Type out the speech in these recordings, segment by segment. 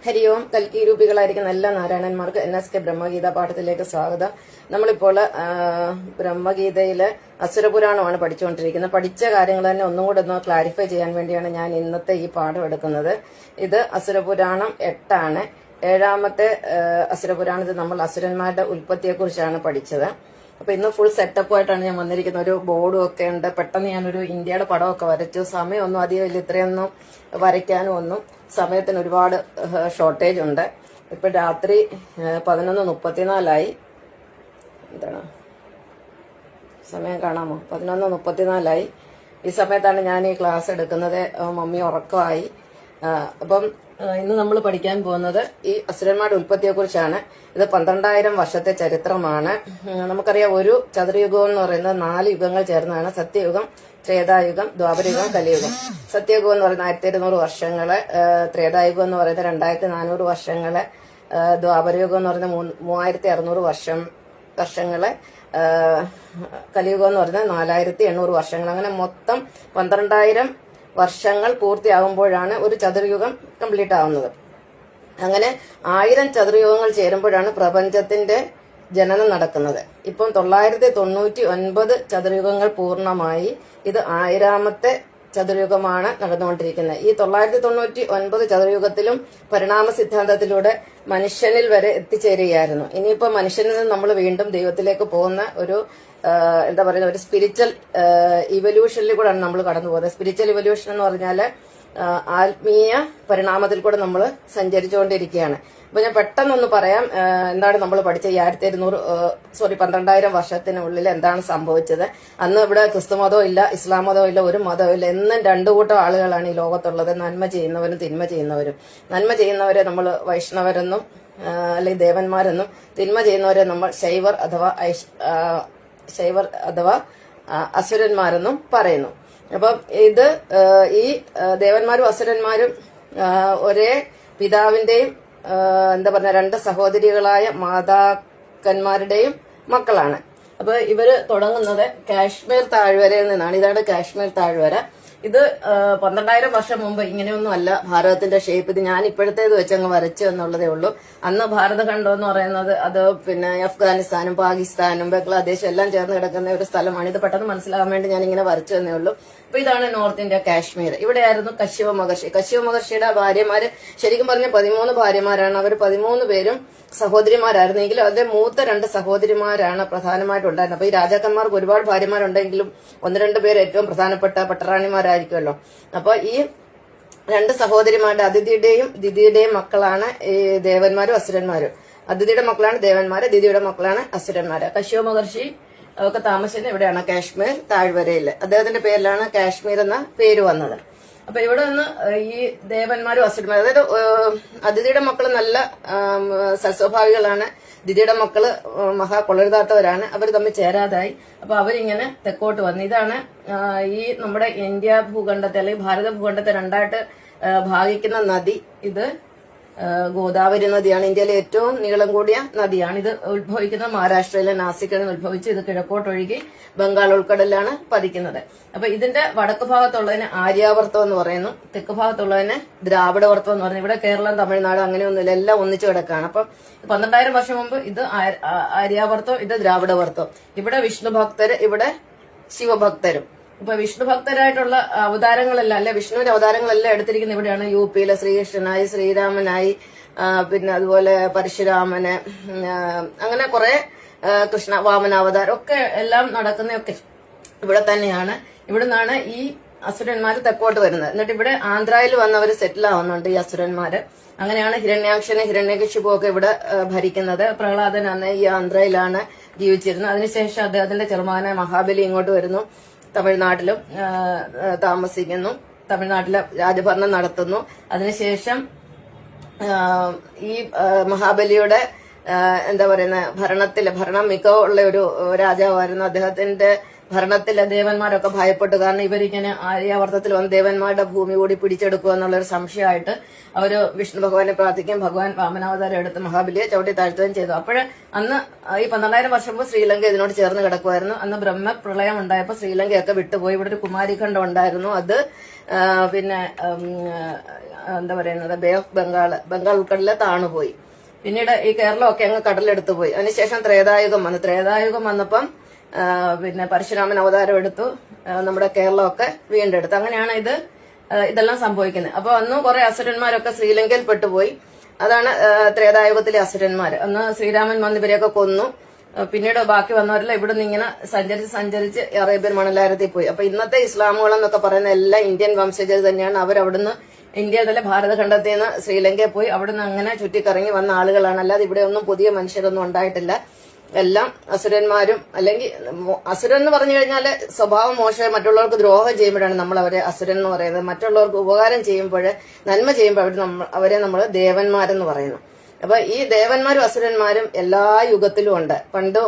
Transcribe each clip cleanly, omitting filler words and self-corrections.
ഹരി ഓം. കൽക്കി രൂപികളായിരിക്കുന്ന എല്ലാ നാരായണന്മാർക്ക് NSK ബ്രഹ്മഗീത പാഠത്തിലേക്ക് സ്വാഗതം. നമ്മളിപ്പോൾ ബ്രഹ്മഗീതയിലെ അസുരപുരാണമാണ് പഠിച്ചുകൊണ്ടിരിക്കുന്നത്. പഠിച്ച കാര്യങ്ങൾ തന്നെ ഒന്നും കൂടെ ഒന്ന് ക്ലാരിഫൈ ചെയ്യാൻ വേണ്ടിയാണ് ഞാൻ ഇന്നത്തെ ഈ പാഠം എടുക്കുന്നത്. ഇത് അസുരപുരാണം 8 ഏഴാമത്തെ അസുരപുരാണത്തിൽ നമ്മൾ അസുരന്മാരുടെ ഉൽപ്പത്തിയെക്കുറിച്ചാണ് പഠിച്ചത്. അപ്പൊ ഇന്ന് ഫുൾ സെറ്റപ്പ് ആയിട്ടാണ് ഞാൻ വന്നിരിക്കുന്നത്. ഒരു ബോർഡും ഒക്കെ ഉണ്ട്. പെട്ടെന്ന് ഞാനൊരു ഇന്ത്യയുടെ പടമൊക്കെ വരച്ചു. സമയമൊന്നും അധികം ഇല്ല, ഇത്രയൊന്നും വരയ്ക്കാനും ഒന്നും സമയത്തിന് ഒരുപാട് ഷോർട്ടേജ് ഉണ്ട്. ഇപ്പൊ രാത്രി 11:34 എന്താണ് സമയം കാണാമോ? 11:34 ഈ സമയത്താണ് ഞാൻ ഈ ക്ലാസ് എടുക്കുന്നത്. മമ്മി ഉറക്കമായി. അപ്പം ഇന്ന് നമ്മൾ പഠിക്കാൻ പോകുന്നത് ഈ അസുരന്മാരുടെ ഉൽപ്പത്തിയെ കുറിച്ചാണ്. ഇത് 12,000 വർഷത്തെ ചരിത്രമാണ്. നമുക്കറിയാം, ഒരു ചതുർയുഗം എന്ന് പറയുന്നത് 4 യുഗങ്ങൾ ചേർന്നതാണ്. സത്യയുഗം, ത്രേതായുഗം, ദ്വാപരയുഗം, കലിയുഗം. സത്യയുഗം എന്ന് പറയുന്നത് 1200 വർഷങ്ങള്, ത്രേതായുഗം എന്ന് പറയുന്നത് 2400 വർഷങ്ങള്, ദ്വാപരയുഗം എന്ന് പറയുന്നത് 3600 വർഷങ്ങള്, കലിയുഗം എന്ന് പറയുന്നത് 4800 വർഷങ്ങൾ. അങ്ങനെ മൊത്തം 12,000 വർഷങ്ങൾ പൂർത്തിയാകുമ്പോഴാണ് ഒരു ചതുർയുഗം കംപ്ലീറ്റ് ആവുന്നത്. അങ്ങനെ 1000 ചതുർയുഗങ്ങൾ ചേരുമ്പോഴാണ് പ്രപഞ്ചത്തിന്റെ ജനനം നടക്കുന്നത്. ഇപ്പം 999 ചതുർയുഗങ്ങൾ പൂർണ്ണമായി. ഇത് 1000ാമത്തെ ചതുർയുഗമാണ് നടന്നുകൊണ്ടിരിക്കുന്നത്. ഈ 999 ചതുർയുഗത്തിലും പരിണാമ സിദ്ധാന്തത്തിലൂടെ മനുഷ്യനിൽ വരെ എത്തിച്ചേരുകയായിരുന്നു. ഇനിയിപ്പോ മനുഷ്യനിൽ നിന്ന് നമ്മൾ വീണ്ടും ദൈവത്തിലേക്ക് പോകുന്ന ഒരു എന്താ പറയുക, ഒരു സ്പിരിച്വൽ ഇവല്യൂഷനിൽ കൂടെയാണ് നമ്മൾ കടന്നു പോകുന്നത്. സ്പിരിച്വൽ ഇവല്യൂഷൻ എന്ന് പറഞ്ഞാൽ ആത്മീയ പരിണാമത്തിൽ കൂടെ നമ്മൾ സഞ്ചരിച്ചുകൊണ്ടിരിക്കുകയാണ്. അപ്പൊ ഞാൻ പെട്ടെന്നൊന്ന് പറയാം, എന്താണ് നമ്മൾ പഠിച്ച ഈ 12,000 വർഷത്തിനുള്ളിൽ എന്താണ് സംഭവിച്ചത്. അന്ന് ഇവിടെ ക്രിസ്തുമതവും ഇല്ല, ഇസ്ലാം മതവും ഇല്ല, ഒരു മതവും ഇല്ല. എന്നും രണ്ടു കൂട്ടം ആളുകളാണ് ഈ ലോകത്തുള്ളത്. നന്മ ചെയ്യുന്നവരും തിന്മ ചെയ്യുന്നവരും. നന്മ ചെയ്യുന്നവരെ നമ്മൾ വൈഷ്ണവരെന്നും അല്ലെങ്കിൽ ദേവന്മാരെന്നും, തിന്മ ചെയ്യുന്നവരെ നമ്മൾ ശൈവർ അഥവാ അസുരന്മാരെന്നും പറയുന്നു. അപ്പം ഇത് ഈ ദേവന്മാരും അസുരന്മാരും ഒരേ പിതാവിന്റെയും എന്താ പറഞ്ഞ 2 സഹോദരികളായ മാതാക്കന്മാരുടെയും മക്കളാണ്. അപ്പൊ ഇവര് തുടങ്ങുന്നത് കാശ്മീർ താഴ്വരയിൽ നിന്നാണ്. ഇതാണ് കാശ്മീർ താഴ്വര. ഇത് 12,000 വർഷം മുമ്പ് ഇങ്ങനെയൊന്നും അല്ല ഭാരതത്തിന്റെ ഷേപ്പ്. ഇത് ഞാൻ ഇപ്പോഴത്തേത് വെച്ച് അങ്ങ് വരച്ചു എന്നുള്ളതേ ഉള്ളൂ. അന്ന് ഭാരതഖണ്ഡം എന്ന് പറയുന്നത് അത് പിന്നെ അഫ്ഗാനിസ്ഥാനും പാകിസ്ഥാനും ബംഗ്ലാദേശും എല്ലാം ചേർന്ന് കിടക്കുന്ന ഒരു സ്ഥലമാണ്. ഇത് പെട്ടെന്ന് മനസ്സിലാകാൻ വേണ്ടി ഞാൻ ഇങ്ങനെ വരച്ചു എന്നേ ഉള്ളൂ. അപ്പൊ ഇതാണ് നോർത്ത് ഇന്ത്യ, കാശ്മീർ. ഇവിടെയായിരുന്നു കശ്യപ മഹർഷി. കശ്യപ മഹർഷിയുടെ ഭാര്യമാര് ശരിക്കും പറഞ്ഞ 13 ഭാര്യമാരാണ്. അവർ 13 പേരും സഹോദരിമാരായിരുന്നെങ്കിലും അതിലെ മൂത്ത 2 സഹോദരിമാരാണ് പ്രധാനമായിട്ടുണ്ടായിരുന്നത്. അപ്പൊ ഈ രാജാക്കന്മാർക്ക് ഒരുപാട് ഭാര്യമാരുണ്ടെങ്കിലും 1-2 പേര് ഏറ്റവും പ്രധാനപ്പെട്ട പട്ടറാണിമാരായിരിക്കുമല്ലോ. അപ്പൊ ഈ 2 സഹോദരിമാരുടെ അതിഥിയുടെയും ദിതിയുടെയും മക്കളാണ് ഈ ദേവന്മാരും അസുരന്മാരും. അതിഥിയുടെ മക്കളാണ് ദേവന്മാര്, ദിതിയുടെ മക്കളാണ് അസുരന്മാര്. കശ്യപ മഹർഷി ഒക്കെ താമസിക്കുന്നത് ഇവിടെയാണ്, കാശ്മീർ താഴ്വരയിൽ. അദ്ദേഹത്തിന്റെ പേരിലാണ് കാശ്മീർ എന്ന പേര് വന്നത്. അപ്പൊ ഇവിടെ നിന്ന് ഈ ദേവന്മാരും അസുരന്മാരും, അതായത് അതിഥിയുടെ മക്കള് നല്ല സൽസ്വഭാവികളാണ്, ദിതിയുടെ മക്കള് മഹാ കൊള്ളരുതാത്തവരാണ്. അവർ തമ്മിൽ ചേരാതായി. അപ്പൊ അവരിങ്ങനെ തെക്കോട്ട് വന്നു. ഇതാണ് ഈ നമ്മുടെ ഇന്ത്യ ഭൂഖണ്ഡത്തെ അല്ലെങ്കിൽ ഭാരത ഭൂഖണ്ഡത്തെ 2ആയിട്ട് ഭാഗിക്കുന്ന നദി. ഇത് ഗോദാവരി നദിയാണ്. ഇന്ത്യയിലെ ഏറ്റവും നീളം കൂടിയ നദിയാണ്. ഇത് ഉത്ഭവിക്കുന്നത് മഹാരാഷ്ട്രയിലെ നാസിക്കിൽ നിന്ന് ഉത്ഭവിച്ച് ഇത് കിഴക്കോട്ടൊഴുകി ബംഗാൾ ഉൾക്കടലിലാണ് പതിക്കുന്നത്. അപ്പൊ ഇതിന്റെ വടക്ക് ഭാഗത്തുള്ളതിന് ആര്യാവർത്തം എന്ന് പറയുന്നു, തെക്ക് ഭാഗത്തുള്ളതിന് ദ്രാവിഡവർത്തം എന്ന് പറയുന്നു. ഇവിടെ കേരളം, തമിഴ്നാട് അങ്ങനെയൊന്നുമില്ല, എല്ലാം ഒന്നിച്ചു കിടക്കുകയാണ്. അപ്പൊ 12,000 വർഷം മുമ്പ് ഇത് ആര്യാവർത്തം, ഇത് ദ്രാവിഡവർത്തം. ഇവിടെ വിഷ്ണു ഭക്തര്, ഇവിടെ ശിവഭക്തരും. ഇപ്പൊ വിഷ്ണു ഭക്തരായിട്ടുള്ള അവതാരങ്ങളെല്ലാം, അല്ലെ വിഷ്ണുവിന്റെ അവതാരങ്ങളെല്ലാം എടുത്തിരിക്കുന്ന ഇവിടെയാണ്. UP-യിലെ ശ്രീകൃഷ്ണനായി, ശ്രീരാമനായി, പിന്നെ അതുപോലെ പരശുരാമന്, അങ്ങനെ കുറെ കൃഷ്ണ വാമനാവതാരം ഒക്കെ എല്ലാം നടക്കുന്നതൊക്കെ ഇവിടെ തന്നെയാണ്. ഇവിടെ നിന്നാണ് ഈ അസുരന്മാര് തെക്കോട്ട് വരുന്നത്. എന്നിട്ട് ഇവിടെ ആന്ധ്രയിൽ വന്നവര് സെറ്റിൽ ആവുന്നുണ്ട് ഈ അസുരന്മാര്. അങ്ങനെയാണ് ഹിരണ്യാക്ഷനെ, ഹിരണ്യകശിപു ഒക്കെ ഇവിടെ ഭരിക്കുന്നത്. പ്രഹ്ലാദൻ അന്ന് ഈ ആന്ധ്രയിലാണ് ജീവിച്ചിരുന്നത്. അതിനുശേഷം അദ്ദേഹത്തിന്റെ ചെറുമകനായ മഹാബലി ഇങ്ങോട്ട് വരുന്നു, തമിഴ്നാട്ടിലും താമസിക്കുന്നു, തമിഴ്നാട്ടിലെ രാജഭരണം നടത്തുന്നു. അതിനുശേഷം ഈ മഹാബലിയുടെ എന്താ പറയുന്ന ഭരണം മികവുള്ള ഒരു രാജാവായിരുന്നു. അദ്ദേഹത്തിന്റെ ഭരണത്തിലെ ദേവന്മാരൊക്കെ ഭയപ്പെട്ടു. കാരണം ഇവരിങ്ങനെ ആര്യാവർത്തത്തിൽ വന്ന് ദേവന്മാരുടെ ഭൂമി കൂടി പിടിച്ചെടുക്കുക എന്നുള്ളൊരു സംശയമായിട്ട് അവര് വിഷ്ണു ഭഗവാനെ പ്രാർത്ഥിക്കുകയും ഭഗവാൻ വാമനാവതാരം എടുത്ത് മഹാബലിയെ ചവിട്ടി താഴ്ത്തുകയും ചെയ്തു. അപ്പോഴ് അന്ന് ഈ 12,000 വർഷം മുമ്പ് ശ്രീലങ്ക ഇതിനോട് ചേർന്ന് കിടക്കുമായിരുന്നു. അന്ന് ബ്രഹ്മപ്രളയം ഉണ്ടായപ്പോൾ ശ്രീലങ്കയൊക്കെ വിട്ടുപോയി. ഇവിടെ ഒരു കുമാരിഖണ്ഡം ഉണ്ടായിരുന്നു. അത് പിന്നെ എന്താ പറയുന്നത്, ബേ ഓഫ് ബംഗാൾ ഉൾക്കടലിലെ താണുപോയി. പിന്നീട് ഈ കേരളമൊക്കെ അങ്ങ് കടലെടുത്തു പോയി. അതിനുശേഷം ത്രേതായുഗം വന്നു. ത്രേതായുഗം വന്നപ്പം പിന്നെ പരശുരാമൻ അവതാരം എടുത്തു, നമ്മുടെ കേരളമൊക്കെ വീണ്ടെടുത്തു. അങ്ങനെയാണ് ഇതെല്ലാം സംഭവിക്കുന്നത്. അപ്പൊ അന്ന് കുറെ അസുരന്മാരൊക്കെ ശ്രീലങ്കയിൽ പെട്ടുപോയി. അതാണ് ത്രേതായുഗത്തിലെ അസുരന്മാർ. അന്ന് ശ്രീരാമൻ വന്ന് ഇവരെയൊക്കെ കൊന്നു. പിന്നീട് ബാക്കി വന്നവരെല്ലാം ഇവിടുന്ന് ഇങ്ങനെ സഞ്ചരിച്ച് അറേബ്യൻ മണലാരത്തിൽ പോയി. അപ്പൊ ഇന്നത്തെ ഇസ്ലാമുകളെന്നൊക്കെ പറയുന്ന എല്ലാം ഇന്ത്യൻ വംശജർ തന്നെയാണ്. അവരവിടുന്ന് ഇന്ത്യയിലെ ഭാരതഖണ്ഡത്തിൽ നിന്ന് ശ്രീലങ്കയിൽ പോയി അവിടുന്ന് അങ്ങനെ ചുറ്റിക്കറങ്ങി വന്ന ആളുകളാണ്. അല്ലാതെ ഇവിടെ ഒന്നും പുതിയ മനുഷ്യരൊന്നും ഉണ്ടായിട്ടില്ല. എല്ലാം അസുരന്മാരും, അല്ലെങ്കിൽ അസുരൻ എന്ന് പറഞ്ഞു കഴിഞ്ഞാല് സ്വഭാവം മോശമായി മറ്റുള്ളവർക്ക് ദ്രോഹം ചെയ്യുമ്പോഴാണ് നമ്മൾ അവരെ അസുരൻ എന്ന് പറയുന്നത്. മറ്റുള്ളവർക്ക് ഉപകാരം ചെയ്യുമ്പോൾ, നന്മ ചെയ്യുമ്പോൾ അവരെ നമ്മൾ ദേവന്മാരെന്ന് പറയുന്നു. അപ്പൊ ഈ ദേവന്മാരും അസുരന്മാരും എല്ലാ യുഗത്തിലും ഉണ്ട്. പണ്ട്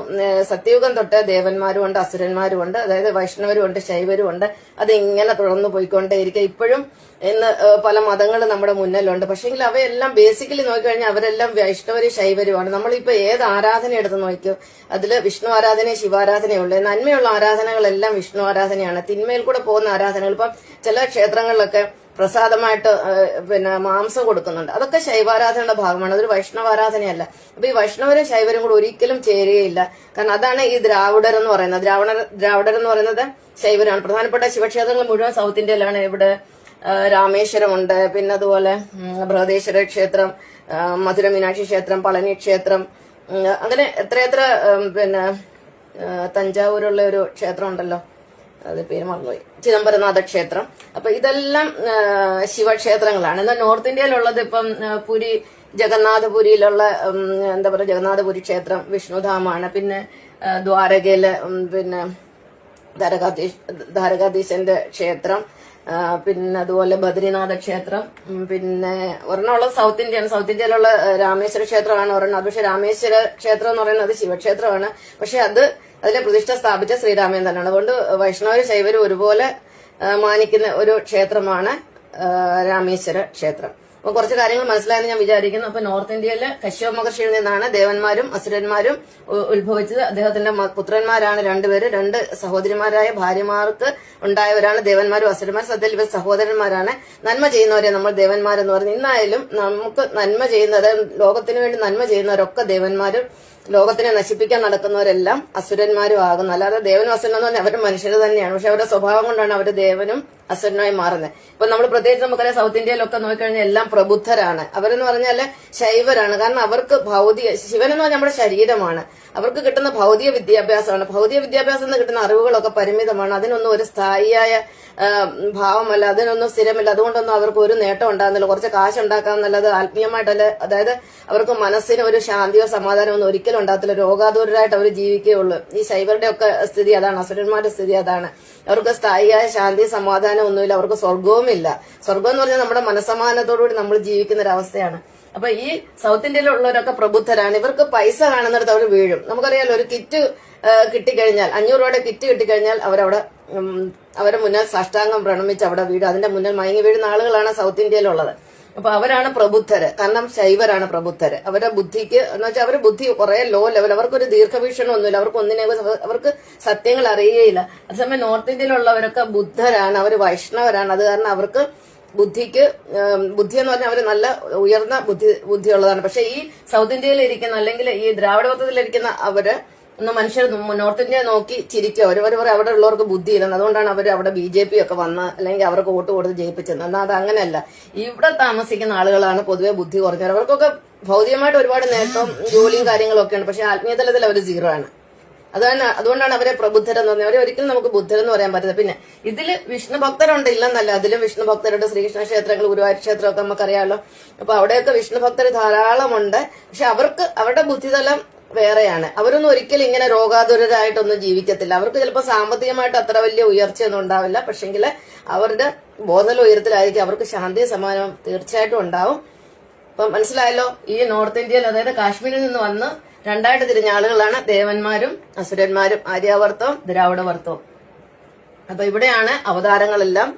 സത്യയുഗം തൊട്ട് ദേവന്മാരും ഉണ്ട്, അസുരന്മാരും ഉണ്ട്. അതായത് വൈഷ്ണവരും ഉണ്ട്, ശൈവരും ഉണ്ട്. അതിങ്ങനെ തുടർന്ന് പോയിക്കൊണ്ടേയിരിക്കും. ഇപ്പോഴും ഇന്ന് പല മതങ്ങൾ നമ്മുടെ മുന്നിലുണ്ട്. പക്ഷെങ്കിൽ അവയെല്ലാം ബേസിക്കലി നോക്കിക്കഴിഞ്ഞാൽ അവരെല്ലാം വൈഷ്ണവരും ശൈവരുമാണ്. നമ്മളിപ്പോ ഏത് ആരാധന എടുത്ത് നോക്കിയോ അതിൽ വിഷ്ണു ആരാധനയും ശിവാരാധനയും ഉള്ളത്. നന്മയുള്ള ആരാധനകളെല്ലാം വിഷ്ണു ആരാധനയാണ്. തിന്മയിൽ കൂടെ പോകുന്ന ആരാധനകൾ, ഇപ്പം ചില ക്ഷേത്രങ്ങളിലൊക്കെ പ്രസാദമായിട്ട് പിന്നെ മാംസം കൊടുക്കുന്നുണ്ട്. അതൊക്കെ ശൈവാരാധനയുടെ ഭാഗമാണ്. അതൊരു വൈഷ്ണവാരാധനയല്ല. അപ്പൊ ഈ വൈഷ്ണവരും ശൈവരും കൂടെ ഒരിക്കലും ചേരുകയില്ല. കാരണം അതാണ് ഈ ദ്രാവിഡർ എന്ന് പറയുന്നത്. ദ്രാവിഡർ എന്ന് പറയുന്നത് ശൈവരാണ്. പ്രധാനപ്പെട്ട ശിവക്ഷേത്രങ്ങൾ മുഴുവൻ സൗത്ത് ഇന്ത്യയിലാണ്. ഇവിടെ രാമേശ്വരമുണ്ട്, പിന്നെ അതുപോലെ ബൃഹദേശ്വര ക്ഷേത്രം, മധുര മീനാക്ഷി ക്ഷേത്രം, പളനി ക്ഷേത്രം, അങ്ങനെ എത്രയെത്ര, പിന്നെ തഞ്ചാവൂരുള്ള ഒരു ക്ഷേത്രം ഉണ്ടല്ലോ, അത് പേര് മറന്നുപോയി, ചിദംബരനാഥ ക്ഷേത്രം. അപ്പൊ ഇതെല്ലാം ശിവക്ഷേത്രങ്ങളാണ്. എന്നാൽ നോർത്ത് ഇന്ത്യയിലുള്ളത് ഇപ്പം പുരി, ജഗന്നാഥപുരിയിലുള്ള എന്താ പറയുക, ജഗന്നാഥപുരി ക്ഷേത്രം വിഷ്ണുധാമാണ്. പിന്നെ ദ്വാരകയിലെ പിന്നെ ദ്വാരകാധീശന്റെ ക്ഷേത്രം, പിന്നെ അതുപോലെ ബദ്രിനാഥ ക്ഷേത്രം. പിന്നെ ഒരെണ്ണമുള്ളത് സൗത്ത് ഇന്ത്യയാണ്. സൗത്ത് ഇന്ത്യയിലുള്ള രാമേശ്വര ക്ഷേത്രമാണ് ഒരെണ്ണം. അത് പക്ഷെ രാമേശ്വര ക്ഷേത്രം എന്ന് പറയുന്നത് ശിവക്ഷേത്രമാണ്. പക്ഷെ അതിലെ പ്രതിഷ്ഠ സ്ഥാപിച്ച ശ്രീരാമൻ തന്നെയാണ്. അതുകൊണ്ട് വൈഷ്ണവരും ശൈവരും ഒരുപോലെ മാനിക്കുന്ന ഒരു ക്ഷേത്രമാണ് രാമേശ്വര ക്ഷേത്രം. അപ്പൊ കുറച്ച് കാര്യങ്ങൾ മനസ്സിലായെന്ന് ഞാൻ വിചാരിക്കുന്നു. അപ്പൊ നോർത്ത് ഇന്ത്യയിലെ കശ്യപ മഹർഷിയിൽ നിന്നാണ് ദേവന്മാരും അസുരന്മാരും ഉത്ഭവിച്ചത്. അദ്ദേഹത്തിന്റെ പുത്രന്മാരാണ് രണ്ടുപേര്. 2 സഹോദരിമാരായ ഭാര്യമാർക്ക് ഉണ്ടായവരാണ് ദേവന്മാരും അസുരന്മാരും. സത്യത്തിൽ ഇവർ സഹോദരന്മാരാണ്. നന്മ ചെയ്യുന്നവരെ നമ്മൾ ദേവന്മാരെന്ന് പറഞ്ഞു. ഇന്നായാലും നമുക്ക് നന്മ ചെയ്യുന്നത്, ലോകത്തിന് വേണ്ടി നന്മ ചെയ്യുന്നവരൊക്കെ ദേവന്മാരും, ലോകത്തിനെ നശിപ്പിക്കാൻ നടക്കുന്നവരെല്ലാം അസുരന്മാരും ആകുന്നു. അല്ലാതെ ദേവനും അസുരനും എന്ന് പറഞ്ഞാൽ അവർ മനുഷ്യർ തന്നെയാണ്. പക്ഷെ അവരുടെ സ്വഭാവം കൊണ്ടാണ് അവർ ദേവനും അസുരനുമായി മാറുന്നത്. ഇപ്പൊ നമ്മൾ പ്രത്യേകിച്ച് നമുക്കറിയാം സൗത്ത് ഇന്ത്യയിലൊക്കെ നോക്കിക്കഴിഞ്ഞാൽ എല്ലാം പ്രബുദ്ധരാണ്. അവരെന്ന് പറഞ്ഞാല് ശൈവരാണ്. കാരണം അവർക്ക് ശിവനെന്ന് പറഞ്ഞാൽ നമ്മുടെ ശരീരമാണ്. അവർക്ക് കിട്ടുന്ന ഭൗതിക വിദ്യാഭ്യാസമാണ്. ഭൗതിക വിദ്യാഭ്യാസം എന്ന് കിട്ടുന്ന അറിവുകളൊക്കെ പരിമിതമാണ്. അതിനൊന്നും ഒരു സ്ഥായിയായ ഭാവമല്ല, അതിനൊന്നും സ്ഥിരമില്ല. അതുകൊണ്ടൊന്നും അവർക്ക് ഒരു നേട്ടം ഉണ്ടാകുന്നില്ല. കുറച്ച് കാശ് ഉണ്ടാക്കാമെന്നല്ലാതെ ആത്മീയമായിട്ടല്ല, അതായത് അവർക്ക് മനസ്സിന് ഒരു ശാന്തിയോ സമാധാനമോ ഒന്നും ഒരിക്കലും ഉണ്ടാകത്തില്ല. രോഗാതുരരായിട്ട് അവർ ജീവിക്കുകയുള്ളൂ. ഈ ശൈവരുടെ ഒക്കെ സ്ഥിതി അതാണ്, അസുരന്മാരുടെ സ്ഥിതി അതാണ്. അവർക്ക് സ്ഥായിയായ ശാന്തി സമാധാനം ഒന്നുമില്ല. അവർക്ക് സ്വർഗവുമില്ല. സ്വർഗം എന്ന് പറഞ്ഞാൽ നമ്മുടെ മനസ്സമാധാനത്തോടുകൂടി നമ്മൾ ജീവിക്കുന്ന ഒരു അവസ്ഥയാണ്. അപ്പൊ ഈ സൗത്ത് ഇന്ത്യയിലുള്ളവരൊക്കെ പ്രബുദ്ധരാണ്. ഇവർക്ക് പൈസ കാണുന്നിടത്ത് അവർ വീഴും. നമുക്കറിയാലോ, ഒരു കിറ്റ് കിട്ടിക്കഴിഞ്ഞാൽ, 500 രൂപയുടെ കിറ്റ് കിട്ടിക്കഴിഞ്ഞാൽ അവരെ മുന്നിൽ സാഷ്ടാംഗം പ്രണമിച്ച് അവിടെ വീഴും. അതിന്റെ മുന്നിൽ മയങ്ങി വീഴുന്ന ആളുകളാണ് സൗത്ത് ഇന്ത്യയിലുള്ളത്. അപ്പൊ അവരാണ് പ്രബുദ്ധര്. കാരണം ശൈവരാണ് പ്രബുദ്ധര്. അവരുടെ ബുദ്ധിക്ക് എന്ന് വെച്ചാൽ അവരുടെ ബുദ്ധി കുറെ ലോ ലെവൽ. അവർക്കൊരു ദീർഘവീക്ഷണം ഒന്നുമില്ല. അവർക്ക് സത്യങ്ങൾ അറിയുകയില്ല. അതേസമയം നോർത്ത് ഇന്ത്യയിലുള്ളവരൊക്കെ ബുദ്ധരാണ്, അവർ വൈഷ്ണവരാണ്. അത് കാരണം അവർക്ക് ബുദ്ധി എന്ന് പറഞ്ഞാൽ അവർ നല്ല ഉയർന്ന ബുദ്ധിയുള്ളതാണ്. പക്ഷെ ഈ സൗത്ത് ഇന്ത്യയിൽ ഇരിക്കുന്ന, അല്ലെങ്കിൽ ഈ ദ്രാവിഡവത്വത്തിലിരിക്കുന്ന അവര് മനുഷ്യർ നോർത്ത് ഇന്ത്യ നോക്കി ചിരിക്കും. അവർ അവിടെ ഉള്ളവർക്ക് ബുദ്ധിയില്ലെന്ന്. അതുകൊണ്ടാണ് അവർ അവിടെ BJP ഒക്കെ വന്ന് അല്ലെങ്കിൽ അവർക്ക് വോട്ട് കൊടുത്ത് ജയിപ്പിച്ചത്. എന്നാൽ അത് അങ്ങനെയല്ല. ഇവിടെ താമസിക്കുന്ന ആളുകളാണ് പൊതുവെ ബുദ്ധി കുറഞ്ഞവർ. അവർക്കൊക്കെ ഭൗതികമായിട്ട് ഒരുപാട് നേട്ടവും ജോലിയും കാര്യങ്ങളും ഒക്കെയാണ്. പക്ഷെ ആത്മീയ തലത്തിൽ അവർ 0 ആണ്. അതുകൊണ്ടാണ് അവരെ പ്രബുദ്ധരെന്ന് പറഞ്ഞത്. അവരെ ഒരിക്കലും നമുക്ക് ബുദ്ധരെന്ന് പറയാൻ പറ്റില്ല. പിന്നെ ഇതില് വിഷ്ണു ഭക്തരുണ്ട്, ഇല്ലെന്നല്ല. അതിലും വിഷ്ണു ഭക്തരുണ്ട്. ശ്രീകൃഷ്ണ ക്ഷേത്രങ്ങൾ, ഗുരുവായൂർ ക്ഷേത്രമൊക്കെ നമുക്കറിയാമല്ലോ. അപ്പൊ അവിടെയൊക്കെ വിഷ്ണു ഭക്തർ ധാരാളമുണ്ട്. പക്ഷെ അവരുടെ ബുദ്ധിതലം വേറെയാണ്. അവരൊന്നും ഒരിക്കലും ഇങ്ങനെ രോഗാതുരരായിട്ടൊന്നും ജീവിക്കത്തില്ല. അവർക്ക് ചിലപ്പോൾ സാമ്പത്തികമായിട്ട് അത്ര വലിയ ഉയർച്ചയൊന്നും ഉണ്ടാവില്ല. പക്ഷെങ്കിൽ അവരുടെ ബോധല ഉയരത്തിലായിരിക്കും. അവർക്ക് ശാന്തി സമാധാനം തീർച്ചയായിട്ടും ഉണ്ടാവും. അപ്പൊ മനസ്സിലായല്ലോ, ഈ നോർത്ത് ഇന്ത്യയിൽ, അതായത് കാശ്മീരിൽ നിന്ന് വന്ന് 2ആയിട്ട് തിരിഞ്ഞ ആളുകളാണ് ദേവന്മാരും അസുരന്മാരും, ആര്യാവർത്തവും ദ്രാവിഡവർത്തവും. അപ്പൊ ഇവിടെയാണ് അവതാരങ്ങളെല്ലാം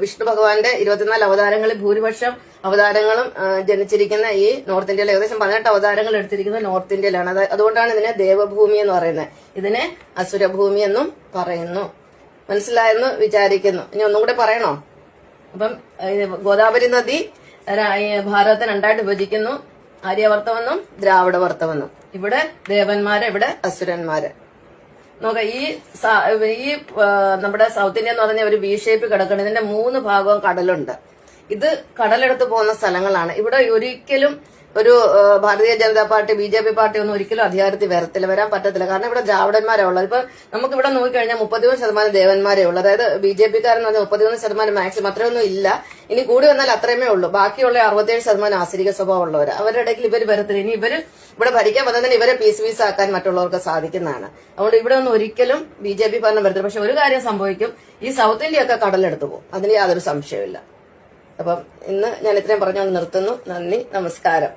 വിഷ്ണു ഭഗവാന്റെ 24 അവതാരങ്ങളിൽ ഭൂരിപക്ഷം അവതാരങ്ങളും ജനിച്ചിരിക്കുന്ന ഈ നോർത്ത് ഇന്ത്യയിൽ ഏകദേശം 18 അവതാരങ്ങൾ എടുത്തിരിക്കുന്നത് നോർത്ത് ഇന്ത്യയിലാണ്. അതുകൊണ്ടാണ് ഇതിനെ ദേവഭൂമി എന്ന് പറയുന്നത്. ഇതിനെ അസുരഭൂമി എന്നും പറയുന്നു. മനസ്സിലായെന്ന് വിചാരിക്കുന്നു. ഇനി ഒന്നും കൂടെ പറയണോ? അപ്പം ഗോദാവരി നദി ഭാരതത്തെ രണ്ടായിട്ട് വിഭജിക്കുന്നു. ആര്യവർത്തമെന്നും ദ്രാവിഡവർത്തമെന്നും. ഇവിടെ ദേവന്മാര്, ഇവിടെ അസുരന്മാര്. നോക്ക, ഈ നമ്മുടെ സൗത്ത് ഇന്ത്യ എന്ന് പറഞ്ഞ ഒരു വി ഷേപ്പ് കിടക്കണം. ഇതിന്റെ 3 ഭാഗവും കടലുണ്ട്. ഇത് കടലെടുത്ത് പോകുന്ന സ്ഥലങ്ങളാണ്. ഇവിടെ ഒരിക്കലും ഒരു Bharatiya Janata party, BJP party ഒന്നും ഒരിക്കലും അധികാരത്തിൽ വരാൻ പറ്റത്തില്ല. കാരണം ഇവിടെ ദ്രാവിഡന്മാരാ ഉള്ളത്. ഇപ്പൊ നമുക്ക് ഇവിടെ നോക്കിക്കഴിഞ്ഞാൽ 33% ദേവന്മാരേ ഉള്ളൂ. അതായത് BJP-കാരെന്ന് പറഞ്ഞാൽ 33% മാക്സിമം, അത്രയൊന്നും ഇല്ല. ഇനി കൂടി വന്നാൽ അത്രയുമേ ഉള്ളൂ. ബാക്കിയുള്ള 67% ആശ്രിക സ്വഭാവമുള്ളവർ. അവരുടെ ഇടയ്ക്ക് ഇവർ വരത്തില്ല. ഇനി ഇവിടെ ഭരിക്കാൻ വന്നതിന് ഇവരെ പീസ് ആക്കാൻ മറ്റുള്ളവർക്ക് സാധിക്കുന്നതാണ്. അതുകൊണ്ട് ഇവിടെ ഒന്നും ഒരിക്കലും BJP ഭരണം വരത്തില്ല. പക്ഷെ ഒരു കാര്യം സംഭവിക്കും, ഈ സൗത്ത് ഇന്ത്യയൊക്കെ കടലെടുത്തു പോകും. അതിന് യാതൊരു സംശയമില്ല. അപ്പം ഇന്ന് ഞാൻ ഇത്രയും പറഞ്ഞുകൊണ്ട് നിർത്തുന്നു. നന്ദി, നമസ്കാരം.